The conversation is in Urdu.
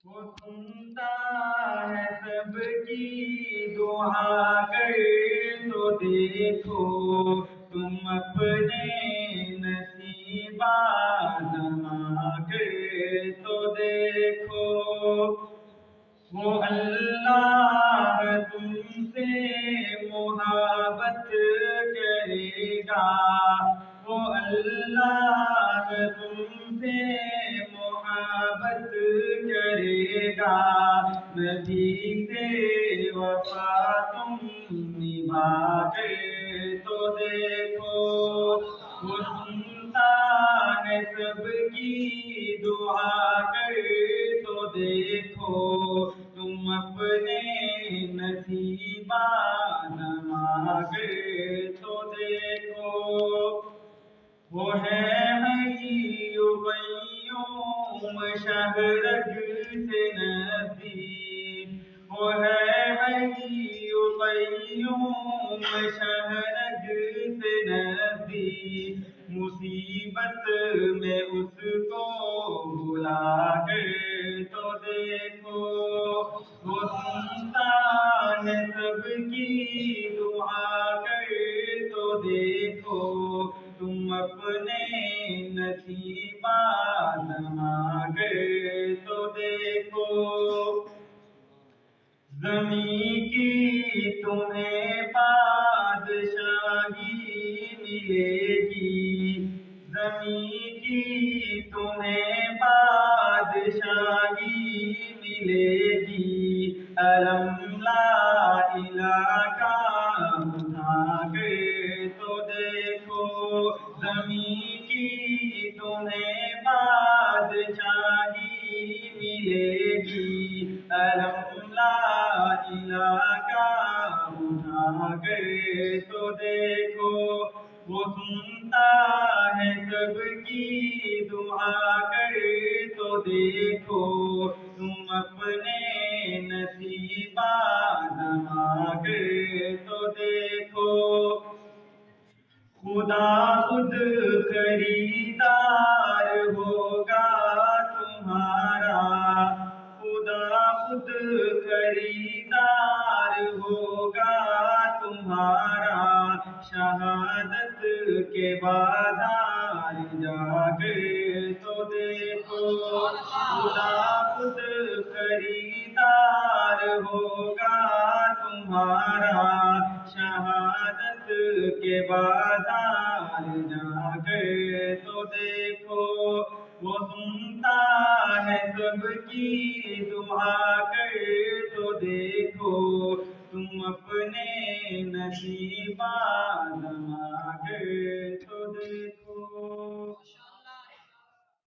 وہ سنتا ہے سب کی دعا کر تو دیکھو تم اپنے نصیب آزما کر تو دیکھو وہ اللہ تم سے محبت کرے گا وہ اللہ تم سے محبت کرے گا نبی سے وفا تم نبھا کر تو دیکھو وہ سنتا ہے سب کی دعا کر تو دیکھو تم اپنے نصیب آزما کر تو دیکھو وہ ہے قیوم شہرگ سے نزدیک وہ ہے قیوم شہرگ سے نزدیک مصیبت میں اس کو بلا کر تو دیکھو وہ سنتا ہے سب کی دعا کر تو دیکھو تم اپنے نصیب آزما کر تو دیکھو زمین کی تمہیں بادشاہی ملے گی زمین کی تمہیں بادشاہی ملے گی علم لا الہ کا اٹھا کر تو دیکھو زمین کی تمہیں بادشاہی ملے گی علم لا الہ کا اٹھا کر تو دیکھو وہ سنتا ہے سب کی دعا کر تو دیکھو تم اپنے نصیب آزما کر تو دیکھو خدا خود خریدار ہوگا تمہارا خدا خود خریدار ہوگا تمہارا شہادت کے بازار جا کر تو دیکھو خدا خود خریدار ہوگا تمہارا شہادت کے بازار جا کر تو دیکھو وہ سنتا ہے سب کی دعا کر تو دیکھو تم اپنے نصیب آزما کر تو